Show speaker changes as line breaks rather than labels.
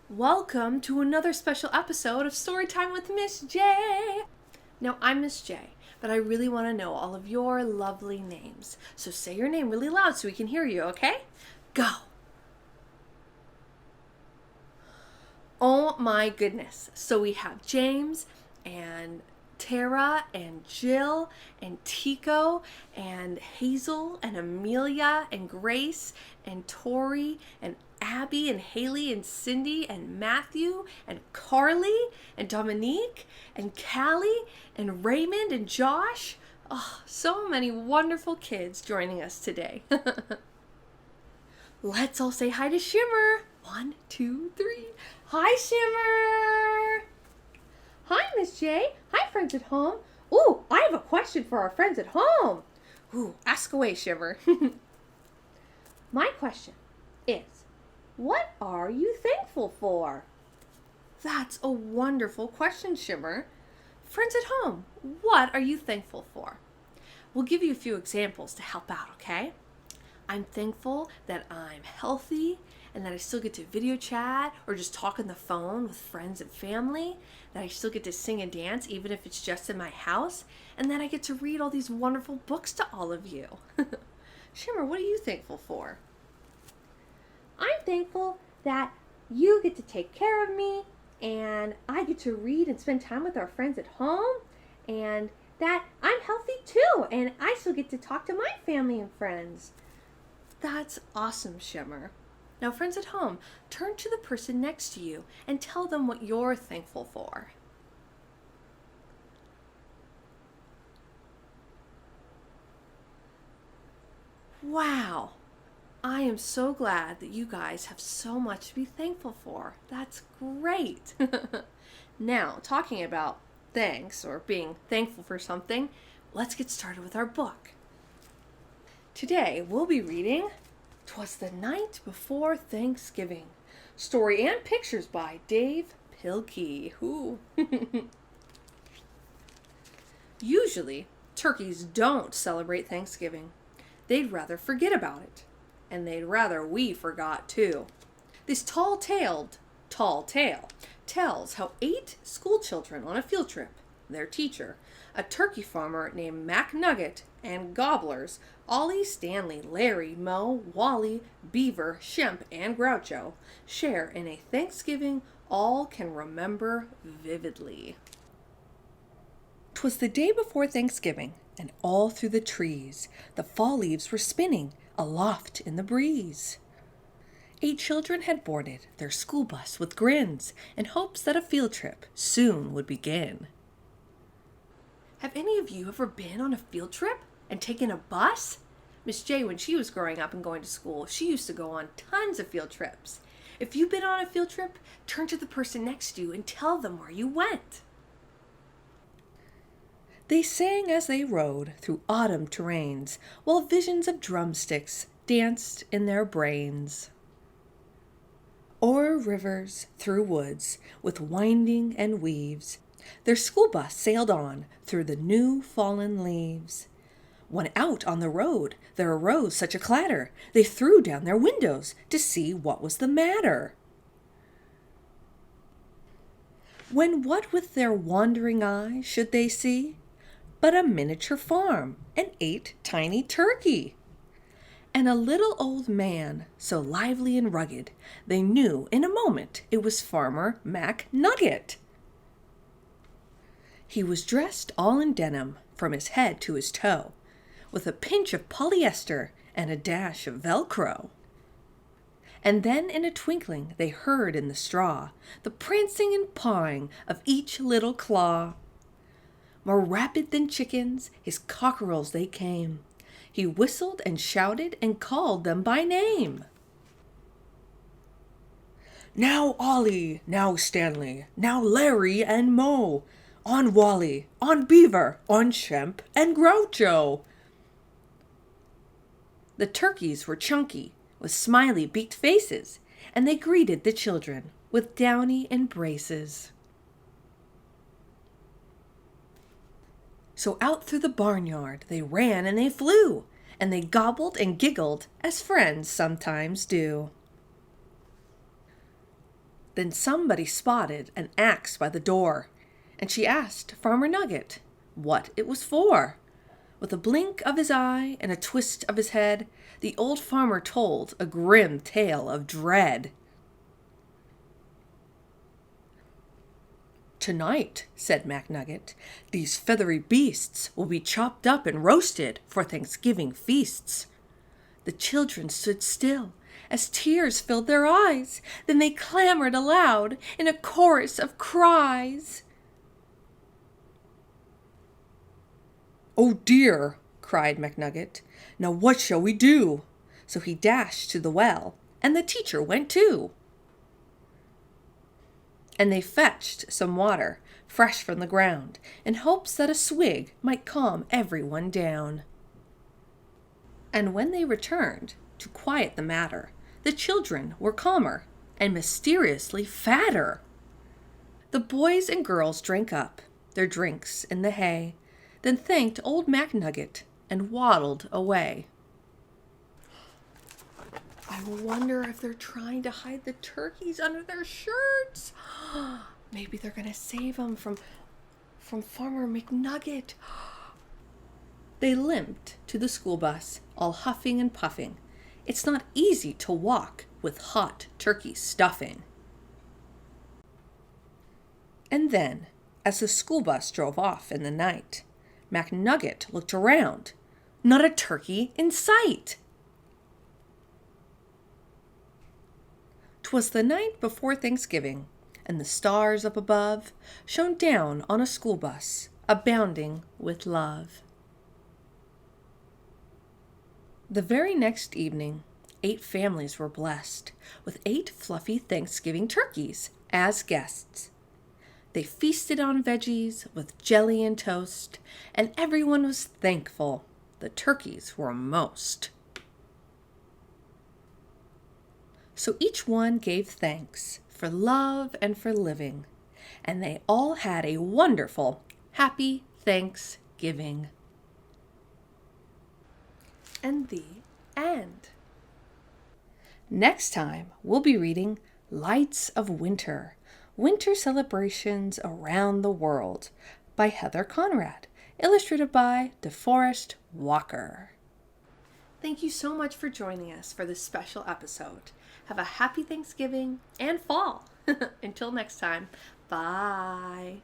Welcome to another special episode of Storytime with Miss J. Now, I'm Miss J, but I really want to know all of your lovely names. So say your name really loud so we can hear you, okay? Go! Oh my goodness. So we have James and Tara and Jill and Tico and Hazel and Amelia and Grace and Tori and Abby and Haley and Cindy and Matthew and Carly and Dominique and Callie and Raymond and Josh. Oh, so many wonderful kids joining us today. Let's all say hi to Shimmer. 1, 2, 3. Hi, Shimmer. Hi, Miss J. Hi, friends at home. Ooh, I have a question for our friends at home. Ooh, ask away, Shimmer. My question is, what are you thankful for? That's a wonderful question, Shimmer. Friends at home, what are you thankful for? We'll give you a few examples to help out, okay? I'm thankful that I'm healthy and that I still get to video chat or just talk on the phone with friends and family, that I still get to sing and dance even if it's just in my house, and that I get to read all these wonderful books to all of you. Shimmer, what are you thankful for? I'm thankful that you get to take care of me and I get to read and spend time with our friends at home, and that I'm healthy too and I still get to talk to my family and friends. That's awesome, Shimmer. Now, friends at home, turn to the person next to you and tell them what you're thankful for. Wow! I am so glad that you guys have so much to be thankful for. That's great! Now, talking about thanks or being thankful for something, let's get started with our book. Today, we'll be reading Twas the Night Before Thanksgiving. Story and pictures by Dave Pilkey. Ooh. Usually, turkeys don't celebrate Thanksgiving. They'd rather forget about it. And they'd rather we forgot too. This tall tale tells how 8 school children on a field trip, their teacher, a turkey farmer named Mac Nugget, and gobblers Ollie, Stanley, Larry, Mo, Wally, Beaver, Shemp, and Groucho share in a Thanksgiving all can remember vividly. 'Twas the day before Thanksgiving, and all through the trees the fall leaves were spinning aloft in the breeze. 8 children had boarded their school bus with grins in hopes that a field trip soon would begin. Have any of you ever been on a field trip and taken a bus? Miss J, when she was growing up and going to school, she used to go on tons of field trips. If you've been on a field trip, turn to the person next to you and tell them where you went. They sang as they rode through autumn terrains, while visions of drumsticks danced in their brains. O'er rivers, through woods, with winding and weaves, their school bus sailed on through the new fallen leaves. When out on the road there arose such a clatter, they threw down their windows to see what was the matter. When what with their wandering eyes should they see? But a miniature farm, and 8 tiny turkey, and a little old man, so lively and rugged, they knew in a moment it was Farmer Mac Nugget. He was dressed all in denim from his head to his toe, with a pinch of polyester and a dash of Velcro. And then in a twinkling they heard in the straw the prancing and pawing of each little claw. More rapid than chickens, his cockerels they came. He whistled and shouted and called them by name. Now Ollie, now Stanley, now Larry and Mo, on Wally, on Beaver, on Shemp and Groucho. The turkeys were chunky, with smiley beaked faces, and they greeted the children with downy embraces. So out through the barnyard they ran and they flew, and they gobbled and giggled as friends sometimes do. Then somebody spotted an axe by the door, and she asked Farmer Nugget what it was for. With a blink of his eye and a twist of his head, the old farmer told a grim tale of dread. "Tonight," said MacNugget, "these feathery beasts will be chopped up and roasted for Thanksgiving feasts." The children stood still as tears filled their eyes. Then they clamored aloud in a chorus of cries. "Oh dear!" cried MacNugget. "Now what shall we do?" So he dashed to the well, and the teacher went too. And they fetched some water, fresh from the ground, in hopes that a swig might calm everyone down. And when they returned, to quiet the matter, the children were calmer and mysteriously fatter. The boys and girls drank up their drinks in the hay, then thanked old MacNugget and waddled away. I wonder if they're trying to hide the turkeys under their shirts. Maybe they're going to save them from Farmer McNugget. They limped to the school bus, all huffing and puffing. It's not easy to walk with hot turkey stuffing. And then, as the school bus drove off in the night, MacNugget looked around. Not a turkey in sight. 'Twas the night before Thanksgiving, and the stars up above shone down on a school bus abounding with love. The very next evening, 8 families were blessed with 8 fluffy Thanksgiving turkeys as guests. They feasted on veggies with jelly and toast, and everyone was thankful the turkeys were most. So each one gave thanks for love and for living, and they all had a wonderful, happy Thanksgiving. And the end. Next time, we'll be reading Lights of Winter, Winter Celebrations Around the World by Heather Conrad, illustrated by DeForest Walker. Thank you so much for joining us for this special episode. Have a happy Thanksgiving and fall. Until next time, bye.